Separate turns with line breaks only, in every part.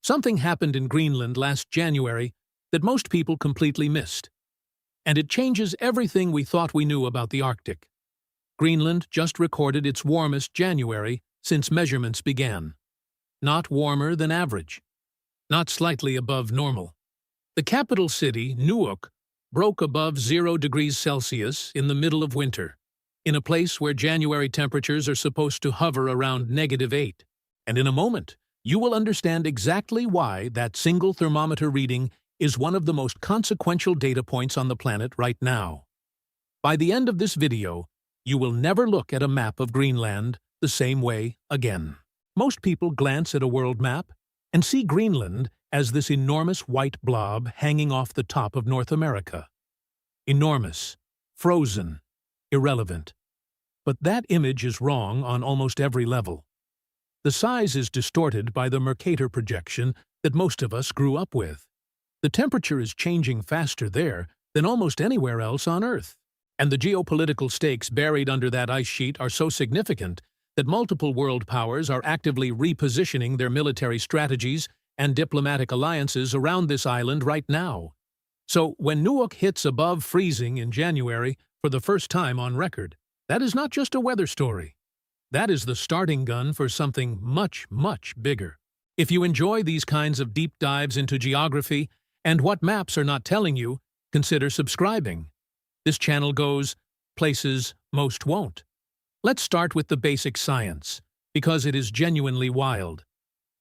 Something happened in Greenland last January that most people completely missed. And it changes everything we thought we knew about the Arctic. Greenland just recorded its warmest January since measurements began. Not warmer than average. Not slightly above normal. The capital city, Nuuk, broke above 0 degrees Celsius in the middle of winter, in a place where January temperatures are supposed to hover around -8. And in a moment, you will understand exactly why that single thermometer reading is one of the most consequential data points on the planet right now. By the end of this video, you will never look at a map of Greenland the same way again. Most people glance at a world map and see Greenland as this enormous white blob hanging off the top of North America. Enormous, frozen, irrelevant. But that image is wrong on almost every level. The size is distorted by the Mercator projection that most of us grew up with. The temperature is changing faster there than almost anywhere else on Earth. And the geopolitical stakes buried under that ice sheet are so significant that multiple world powers are actively repositioning their military strategies and diplomatic alliances around this island right now. So when Nuuk hits above freezing in January for the first time on record, that is not just a weather story. That is the starting gun for something much, much bigger. If you enjoy these kinds of deep dives into geography and what maps are not telling you, consider subscribing. This channel goes places most won't. Let's start with the basic science, because it is genuinely wild.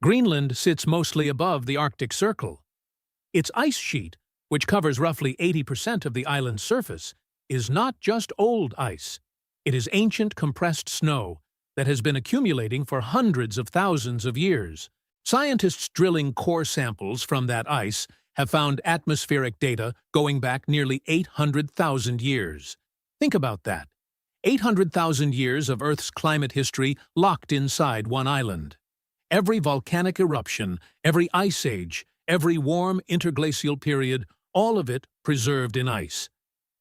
Greenland sits mostly above the Arctic Circle. Its ice sheet, which covers roughly 80% of the island's surface, is not just old ice. It is ancient compressed snow that has been accumulating for hundreds of thousands of years. Scientists drilling core samples from that ice have found atmospheric data going back nearly 800,000 years. Think about that. 800,000 years of Earth's climate history locked inside one island. Every volcanic eruption, every ice age, every warm interglacial period, all of it preserved in ice.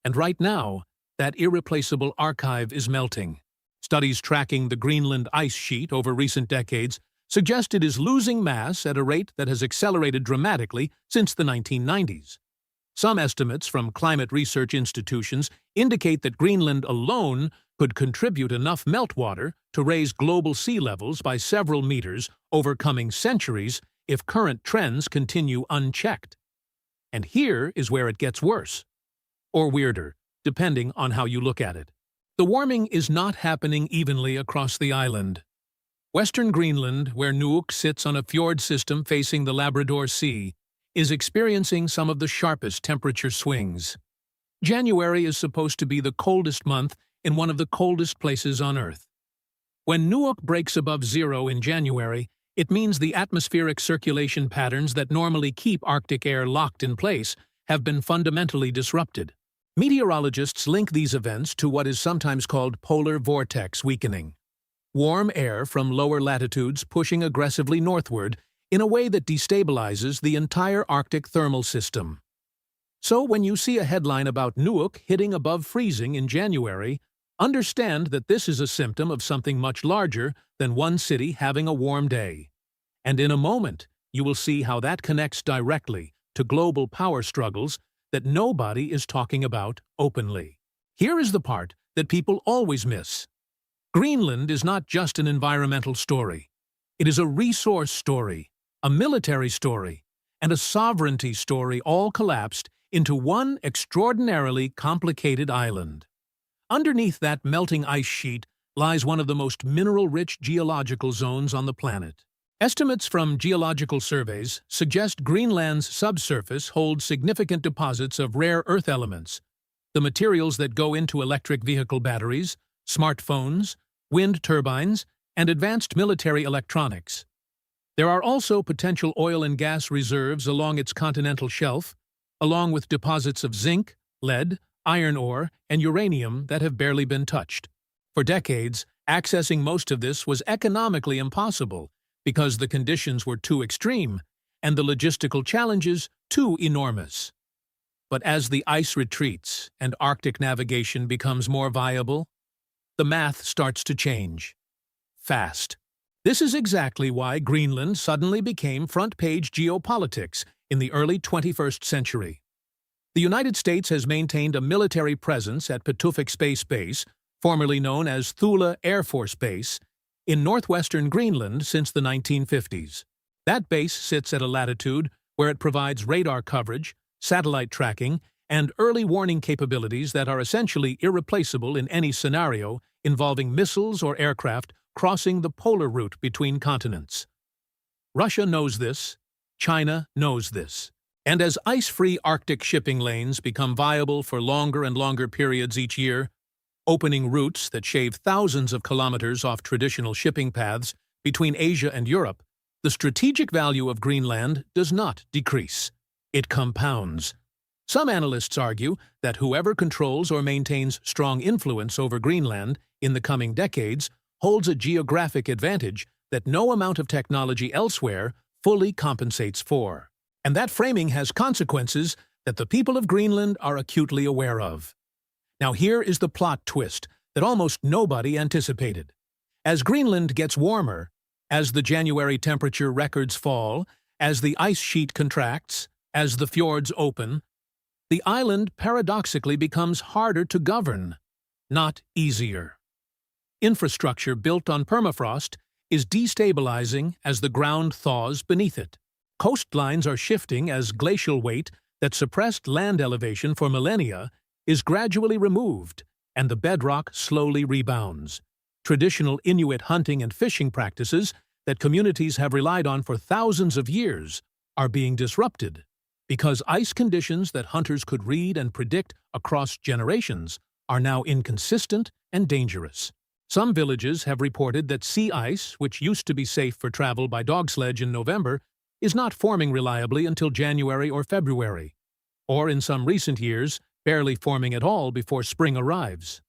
And right now, that irreplaceable archive is melting. Studies tracking the Greenland ice sheet over recent decades suggest it is losing mass at a rate that has accelerated dramatically since the 1990s. Some estimates from climate research institutions indicate that Greenland alone could contribute enough meltwater to raise global sea levels by several meters over coming centuries if current trends continue unchecked. And here is where it gets worse. Or weirder, depending on how you look at it. The warming is not happening evenly across the island. Western Greenland, where Nuuk sits on a fjord system facing the Labrador Sea, is experiencing some of the sharpest temperature swings. January is supposed to be the coldest month in one of the coldest places on Earth. When Nuuk breaks above 0 in January, it means the atmospheric circulation patterns that normally keep Arctic air locked in place have been fundamentally disrupted. Meteorologists link these events to what is sometimes called polar vortex weakening. Warm air from lower latitudes pushing aggressively northward in a way that destabilizes the entire Arctic thermal system. So when you see a headline about Nuuk hitting above freezing in January, understand that this is a symptom of something much larger than one city having a warm day. And in a moment, you will see how that connects directly to global power struggles that nobody is talking about openly. Here is the part that people always miss. Greenland is not just an environmental story. It is a resource story, a military story, and a sovereignty story all collapsed into one extraordinarily complicated island. Underneath that melting ice sheet lies one of the most mineral-rich geological zones on the planet. Estimates from geological surveys suggest Greenland's subsurface holds significant deposits of rare earth elements, the materials that go into electric vehicle batteries, smartphones, wind turbines, and advanced military electronics. There are also potential oil and gas reserves along its continental shelf, along with deposits of zinc, lead, iron ore, and uranium that have barely been touched. For decades, accessing most of this was economically impossible because the conditions were too extreme and the logistical challenges too enormous. But as the ice retreats and Arctic navigation becomes more viable, the math starts to change. Fast. This is exactly why Greenland suddenly became front-page geopolitics in the early 21st century. The United States has maintained a military presence at Patuxent Space Base, formerly known as Thule Air Force Base, in northwestern Greenland since the 1950s. That base sits at a latitude where it provides radar coverage, satellite tracking, and early warning capabilities that are essentially irreplaceable in any scenario involving missiles or aircraft crossing the polar route between continents. Russia knows this, China knows this. And as ice-free Arctic shipping lanes become viable for longer and longer periods each year, opening routes that shave thousands of kilometers off traditional shipping paths between Asia and Europe, the strategic value of Greenland does not decrease. It compounds. Some analysts argue that whoever controls or maintains strong influence over Greenland in the coming decades holds a geographic advantage that no amount of technology elsewhere fully compensates for. And that framing has consequences that the people of Greenland are acutely aware of. Now here is the plot twist that almost nobody anticipated. As Greenland gets warmer, as the January temperature records fall, as the ice sheet contracts, as the fjords open, the island paradoxically becomes harder to govern, not easier. Infrastructure built on permafrost is destabilizing as the ground thaws beneath it. Coastlines are shifting as glacial weight that suppressed land elevation for millennia is gradually removed, and the bedrock slowly rebounds. Traditional Inuit hunting and fishing practices that communities have relied on for thousands of years are being disrupted because ice conditions that hunters could read and predict across generations are now inconsistent and dangerous. Some villages have reported that sea ice, which used to be safe for travel by dog sledge in November, is not forming reliably until January or February, or in some recent years, barely forming at all before spring arrives.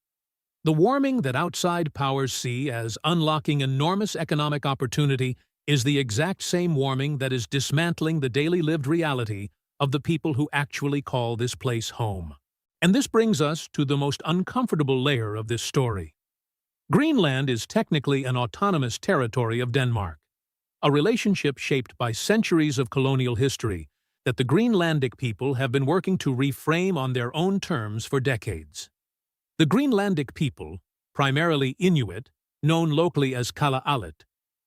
The warming that outside powers see as unlocking enormous economic opportunity is the exact same warming that is dismantling the daily lived reality of the people who actually call this place home. And this brings us to the most uncomfortable layer of this story. Greenland is technically an autonomous territory of Denmark, a relationship shaped by centuries of colonial history that the Greenlandic people have been working to reframe on their own terms for decades. The Greenlandic people, primarily Inuit, known locally as Kalaallit,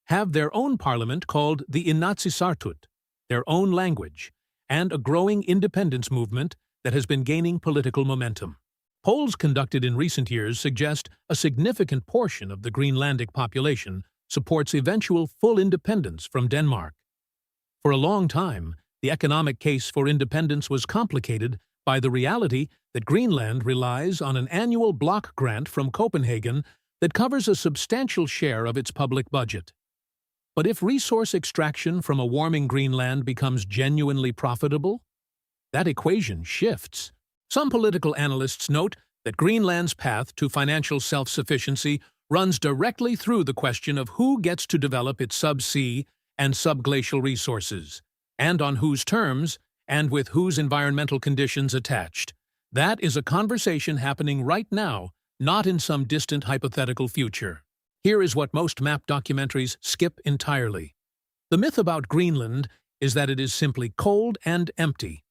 have their own parliament called the Inatsisartut, their own language, and a growing independence movement that has been gaining political momentum. Polls conducted in recent years suggest a significant portion of the Greenlandic population supports eventual full independence from Denmark. For a long time, the economic case for independence was complicated by the reality that Greenland relies on an annual block grant from Copenhagen that covers a substantial share of its public budget. But if resource extraction from a warming Greenland becomes genuinely profitable, that equation shifts. Some political analysts note that Greenland's path to financial self-sufficiency runs directly through the question of who gets to develop its subsea and subglacial resources, and on whose terms, and with whose environmental conditions attached. That is a conversation happening right now, not in some distant hypothetical future. Here is what most map documentaries skip entirely. The myth about Greenland is that it is simply cold and empty,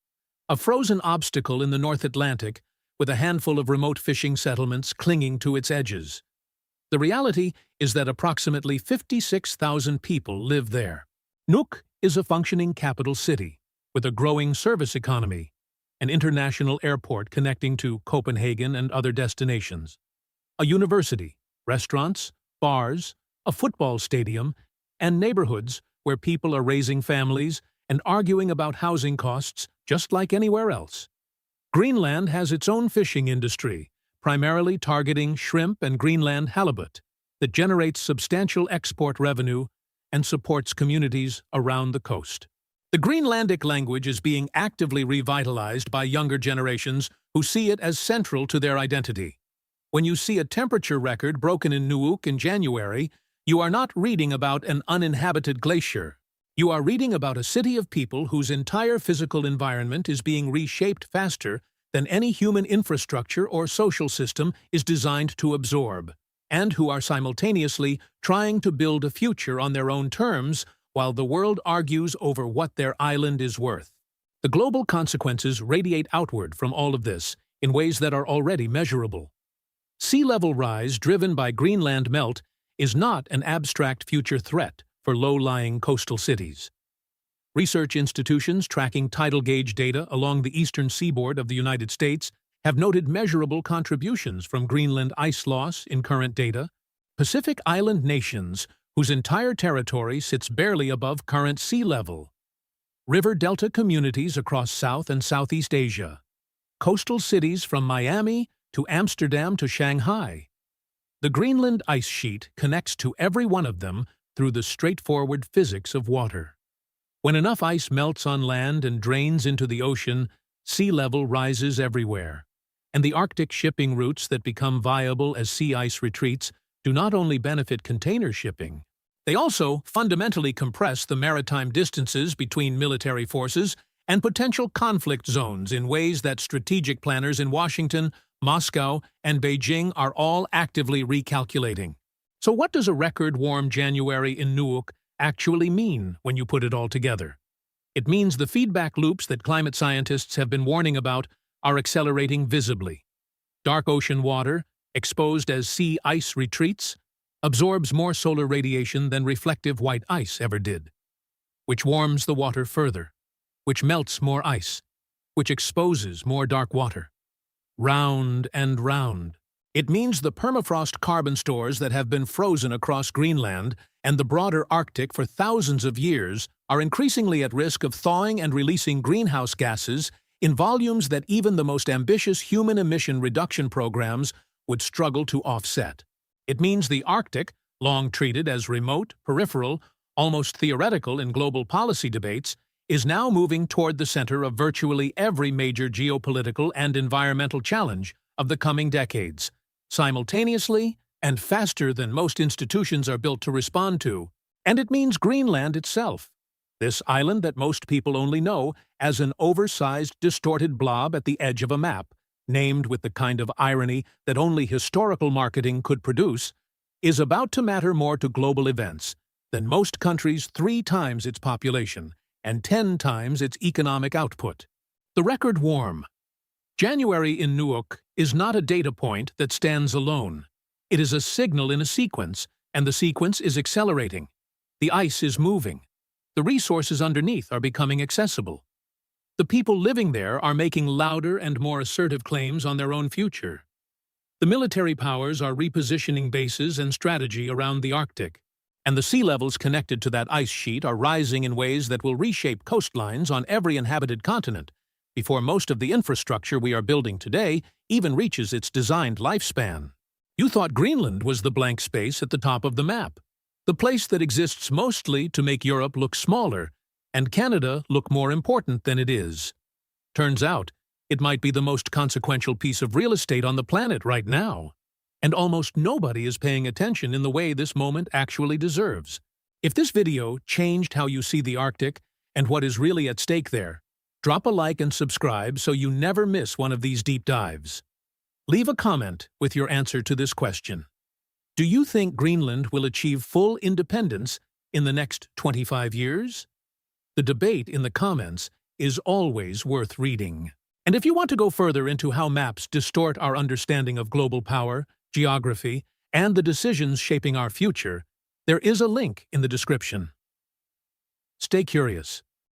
a frozen obstacle in the North Atlantic with a handful of remote fishing settlements clinging to its edges. The reality is that approximately 56,000 people live there. Nuuk is a functioning capital city with a growing service economy, an international airport connecting to Copenhagen and other destinations, a university, restaurants, bars, a football stadium, and neighborhoods where people are raising families and arguing about housing costs just like anywhere else. Greenland has its own fishing industry, primarily targeting shrimp and Greenland halibut, that generates substantial export revenue and supports communities around the coast. The Greenlandic language is being actively revitalized by younger generations who see it as central to their identity. When you see a temperature record broken in Nuuk in January, you are not reading about an uninhabited glacier. You are reading about a city of people whose entire physical environment is being reshaped faster than any human infrastructure or social system is designed to absorb. and who are simultaneously trying to build a future on their own terms while the world argues over what their island is worth. The global consequences radiate outward from all of this in ways that are already measurable. Sea level rise driven by Greenland melt is not an abstract future threat for low-lying coastal cities. Research institutions tracking tidal gauge data along the eastern seaboard of the United States have noted measurable contributions from Greenland ice loss in current data. Pacific Island nations whose entire territory sits barely above current sea level. River delta communities across South and Southeast Asia. Coastal cities from Miami to Amsterdam to Shanghai. The Greenland ice sheet connects to every one of them through the straightforward physics of water. When enough ice melts on land and drains into the ocean, sea level rises everywhere. And the Arctic shipping routes that become viable as sea ice retreats do not only benefit container shipping, they also fundamentally compress the maritime distances between military forces and potential conflict zones in ways that strategic planners in Washington, Moscow, and Beijing are all actively recalculating. So what does a record-warm January in Nuuk actually mean when you put it all together? It means the feedback loops that climate scientists have been warning about are accelerating visibly. Dark ocean water, exposed as sea ice retreats, absorbs more solar radiation than reflective white ice ever did, which warms the water further, which melts more ice, which exposes more dark water. Round and round. It means the permafrost carbon stores that have been frozen across Greenland and the broader Arctic for thousands of years are increasingly at risk of thawing and releasing greenhouse gases in volumes that even the most ambitious human emission reduction programs would struggle to offset. It means the Arctic, long treated as remote, peripheral, almost theoretical in global policy debates, is now moving toward the center of virtually every major geopolitical and environmental challenge of the coming decades, simultaneously and faster than most institutions are built to respond to. And it means Greenland itself, this island that most people only know as an oversized, distorted blob at the edge of a map, named with the kind of irony that only historical marketing could produce, is about to matter more to global events than most countries 3 times its population and 10 times its economic output. The record warm. January in Nuuk is not a data point that stands alone. It is a signal in a sequence, and the sequence is accelerating. The ice is moving. The resources underneath are becoming accessible. The people living there are making louder and more assertive claims on their own future. The military powers are repositioning bases and strategy around the Arctic, and the sea levels connected to that ice sheet are rising in ways that will reshape coastlines on every inhabited continent before most of the infrastructure we are building today even reaches its designed lifespan. You thought Greenland was the blank space at the top of the map, the place that exists mostly to make Europe look smaller and Canada look more important than it is. Turns out, it might be the most consequential piece of real estate on the planet right now. And almost nobody is paying attention in the way this moment actually deserves. If this video changed how you see the Arctic and what is really at stake there, drop a like and subscribe so you never miss one of these deep dives. Leave a comment with your answer to this question. Do you think Greenland will achieve full independence in the next 25 years? The debate in the comments is always worth reading. And if you want to go further into how maps distort our understanding of global power, geography, and the decisions shaping our future, there is a link in the description. Stay curious.